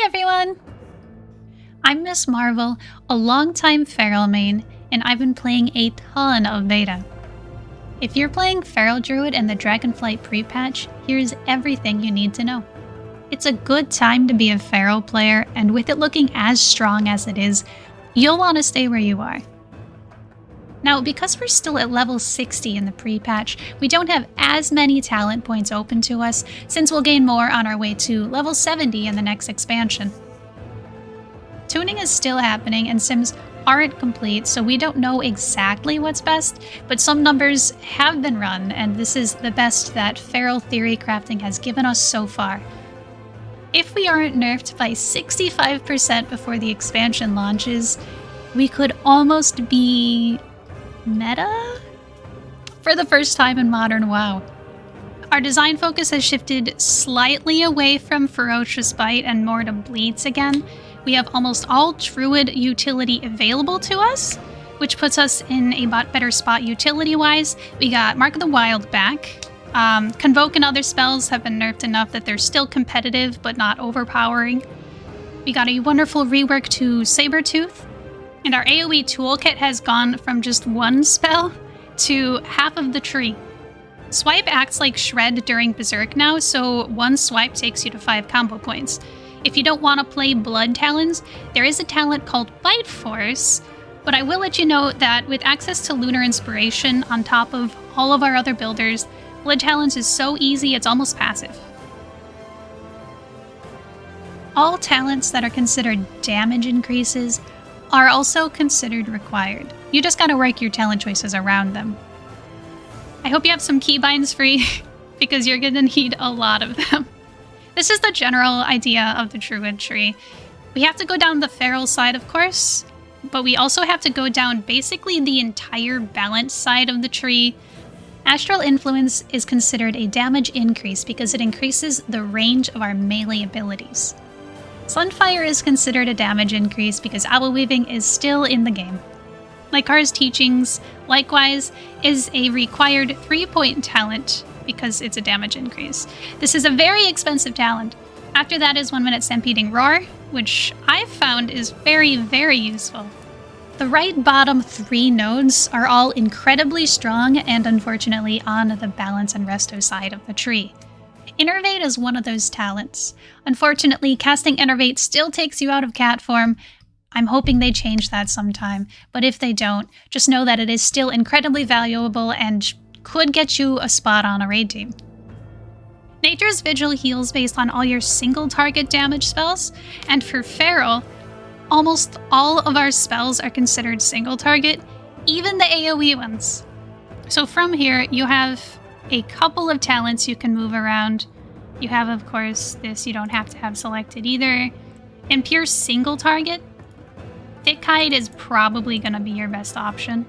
everyone! I'm Miss Marvel, a longtime Feral main, and I've been playing a ton of beta. If you're playing Feral Druid and the Dragonflight pre-patch, here's everything you need to know. It's a good time to be a Feral player, and with it looking as strong as it is, you'll want to stay where you are. Now, because we're still at level 60 in the pre-patch, we don't have as many talent points open to us, since we'll gain more on our way to level 70 in the next expansion. Tuning is still happening and sims aren't complete, so we don't know exactly what's best, but some numbers have been run, and this is the best that Feral Theory Crafting has given us so far. If we aren't nerfed by 65% before the expansion launches, we could almost be meta for the first time in modern WoW. Our design focus has shifted slightly away from Ferocious Bite and more to Bleeds again. We have almost all Druid utility available to us, which puts us in a better spot utility-wise. We got Mark of the Wild back. Convoke and other spells have been nerfed enough that they're still competitive but not overpowering. We got a wonderful rework to Sabertooth. And our AoE toolkit has gone from just one spell to half of the tree. Swipe acts like Shred during Berserk now, so one swipe takes you to 5 combo points. If you don't want to play Blood Talons, there is a talent called Bite Force, but I will let you know that with access to Lunar Inspiration on top of all of our other builders, Blood Talons is so easy it's almost passive. All talents that are considered damage increases are also considered required. You just gotta work your talent choices around them. I hope you have some keybinds free, because you're gonna need a lot of them. This is the general idea of the Druid tree. We have to go down the Feral side, of course, but we also have to go down basically the entire balance side of the tree. Astral Influence is considered a damage increase because it increases the range of our melee abilities. Sunfire is considered a damage increase because Owl Weaving is still in the game. Lycar's Teachings, likewise, is a required 3-point talent because it's a damage increase. This is a very expensive talent. After that is 1 minute Stampeding Roar, which I've found is very, very useful. The right bottom 3 nodes are all incredibly strong and unfortunately on the balance and resto side of the tree. Innervate is one of those talents. Unfortunately, casting Innervate still takes you out of cat form. I'm hoping they change that sometime, but if they don't, just know that it is still incredibly valuable and could get you a spot on a raid team. Nature's Vigil heals based on all your single target damage spells, and for Feral, almost all of our spells are considered single target, even the AoE ones. So from here, you have a couple of talents you can move around. You have, of course, this you don't have to have selected either. In pure single target, Thick Hide is probably going to be your best option.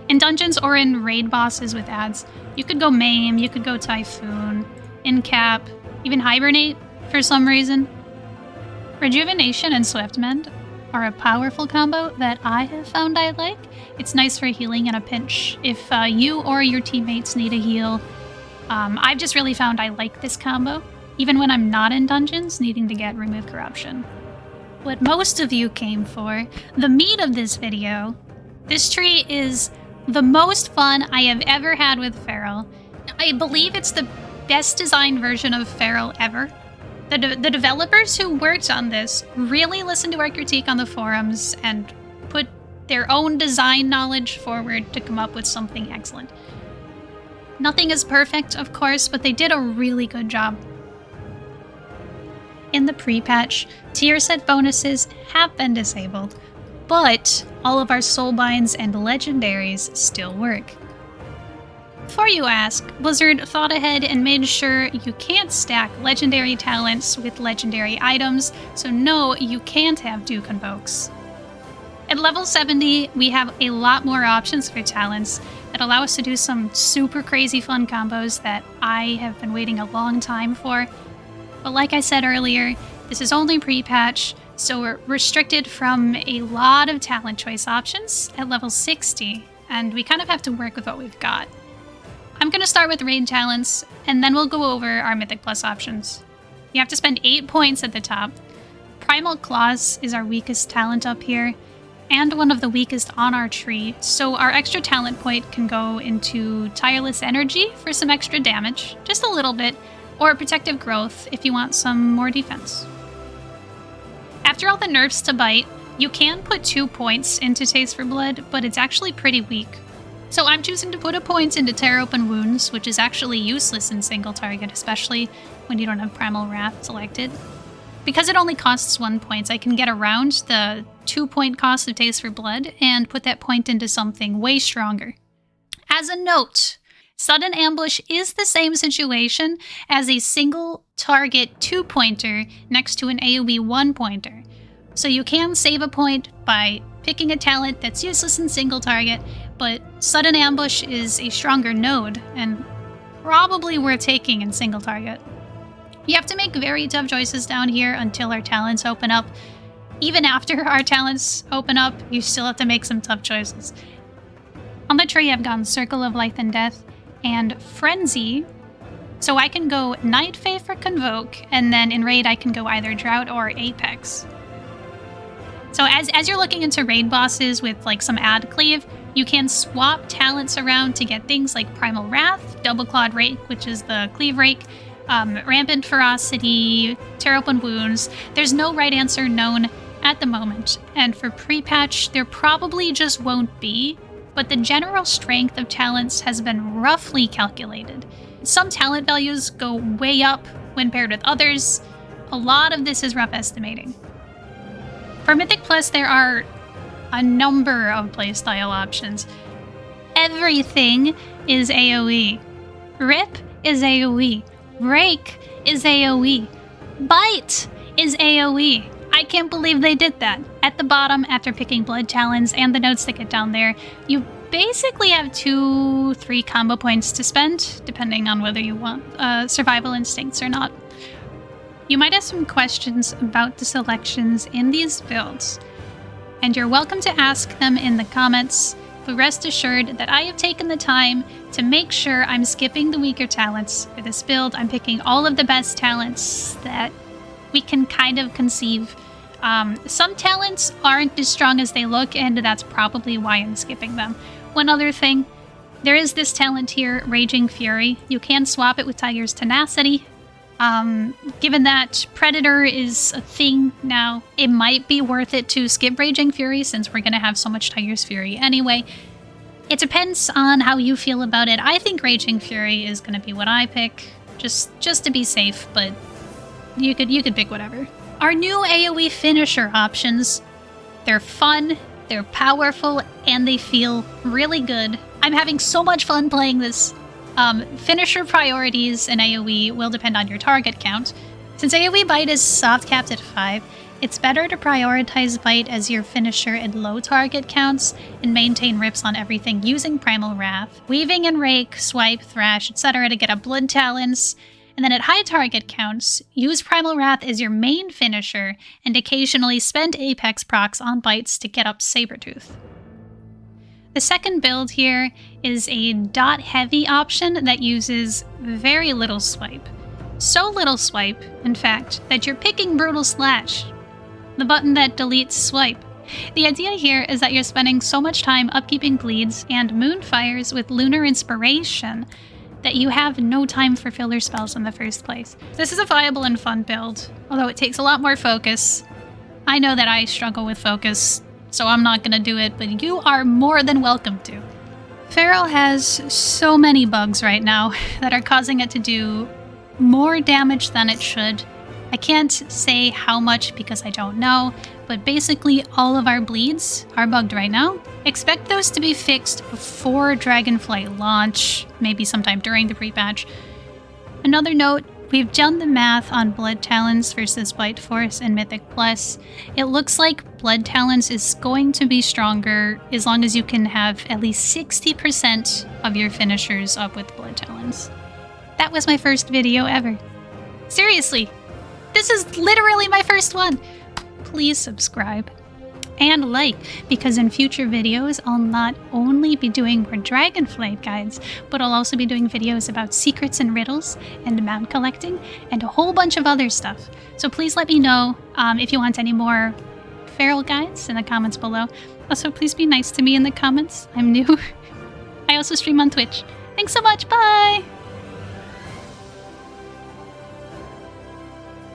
In dungeons or in raid bosses with ads, you could go Maim, you could go Typhoon, Incap, even Hibernate for some reason. Rejuvenation and Swift Mend are a powerful combo that I have found I like. It's nice for healing in a pinch. If you or your teammates need a heal, I've just really found I like this combo, even when I'm not in dungeons needing to get Remove Corruption. What most of you came for, the meat of this video, this tree is the most fun I have ever had with Feral. I believe it's the best designed version of Feral ever. The developers who worked on this really listened to our critique on the forums and put their own design knowledge forward to come up with something excellent. Nothing is perfect, of course, but they did a really good job. In the pre-patch, tier set bonuses have been disabled, but all of our soulbinds and legendaries still work. Before you ask, Blizzard thought ahead and made sure you can't stack legendary talents with legendary items, so no, you can't have Duke Invokes. At level 70, we have a lot more options for talents that allow us to do some super crazy fun combos that I have been waiting a long time for. But like I said earlier, this is only pre-patch, so we're restricted from a lot of talent choice options at level 60, and we kind of have to work with what we've got. I'm going to start with raid talents, and then we'll go over our Mythic Plus options. You have to spend 8 points at the top. Primal Claws is our weakest talent up here, and one of the weakest on our tree, so our extra talent point can go into Tireless Energy for some extra damage, just a little bit, or Protective Growth if you want some more defense. After all the nerfs to Bite, you can put 2 points into Taste for Blood, but it's actually pretty weak. So I'm choosing to put a point into Tear Open Wounds, which is actually useless in single target, especially when you don't have Primal Wrath selected. Because it only costs 1 point, I can get around the 2-point cost of Taste for Blood and put that point into something way stronger. As a note, Sudden Ambush is the same situation as a single target 2-pointer next to an AoE 1-pointer. So you can save a point by picking a talent that's useless in single target, but Sudden Ambush is a stronger node and probably worth taking in single target. You have to make very tough choices down here until our talents open up. Even after our talents open up, you still have to make some tough choices. On the tree, I've gone Circle of Life and Death and Frenzy, so I can go Night Fae for Convoke, and then in Raid I can go either Drought or Apex. So as you're looking into raid bosses with like some ad cleave, you can swap talents around to get things like Primal Wrath, Double Clawed Rake, which is the cleave rake, Rampant Ferocity, Tear Open Wounds. There's no right answer known at the moment, and for pre-patch there probably just won't be, but the general strength of talents has been roughly calculated. Some talent values go way up when paired with others. A lot of this is rough estimating. For Mythic Plus, there are a number of playstyle options. Everything is AoE. Rip is AoE. Rake is AoE. Bite is AoE. I can't believe they did that. At the bottom, after picking Blood Talons and the notes that get down there, you basically have 2-3 combo points to spend, depending on whether you want Survival Instincts or not. You might have some questions about the selections in these builds, and you're welcome to ask them in the comments, but rest assured that I have taken the time to make sure I'm skipping the weaker talents for this build. I'm picking all of the best talents that we can kind of conceive. Some talents aren't as strong as they look, and that's probably why I'm skipping them. One other thing, there is this talent here, Raging Fury. You can swap it with Tiger's Tenacity. Given that Predator is a thing now, it might be worth it to skip Raging Fury since we're going to have so much Tiger's Fury anyway. It depends on how you feel about it. I think Raging Fury is going to be what I pick, just to be safe, but you could pick whatever. Our new AoE finisher options, they're fun, they're powerful, and they feel really good. I'm having so much fun playing this. Finisher priorities in AoE will depend on your target count. Since AoE Bite is soft capped at 5, it's better to prioritize Bite as your finisher at low target counts and maintain rips on everything using Primal Wrath, Weaving and Rake, Swipe, Thrash, etc. to get up Blood Talons, and then at high target counts, use Primal Wrath as your main finisher and occasionally spend Apex procs on Bites to get up Sabertooth. The second build here is a dot heavy option that uses very little swipe. So little swipe, in fact, that you're picking Brutal Slash, the button that deletes swipe. The idea here is that you're spending so much time upkeeping bleeds and moonfires with Lunar Inspiration that you have no time for filler spells in the first place. This is a viable and fun build, although it takes a lot more focus. I know that I struggle with focus, so I'm not gonna do it, but you are more than welcome to. Feral has so many bugs right now that are causing it to do more damage than it should. I can't say how much because I don't know, but basically all of our bleeds are bugged right now. Expect those to be fixed before Dragonflight launch, maybe sometime during the pre-patch. Another note, we've done the math on Blood Talons versus Bite Force in Mythic Plus. It looks like Blood Talons is going to be stronger as long as you can have at least 60% of your finishers up with Blood Talons. That was my first video ever. Seriously, this is literally my first one. Please subscribe. and like, because in future videos I'll not only be doing more Dragonflight guides, but I'll also be doing videos about secrets and riddles and mount collecting and a whole bunch of other stuff. So please let me know if you want any more feral guides in the comments below. Also, please be nice to me in the comments. I'm new. I also stream on Twitch. Thanks so much. Bye!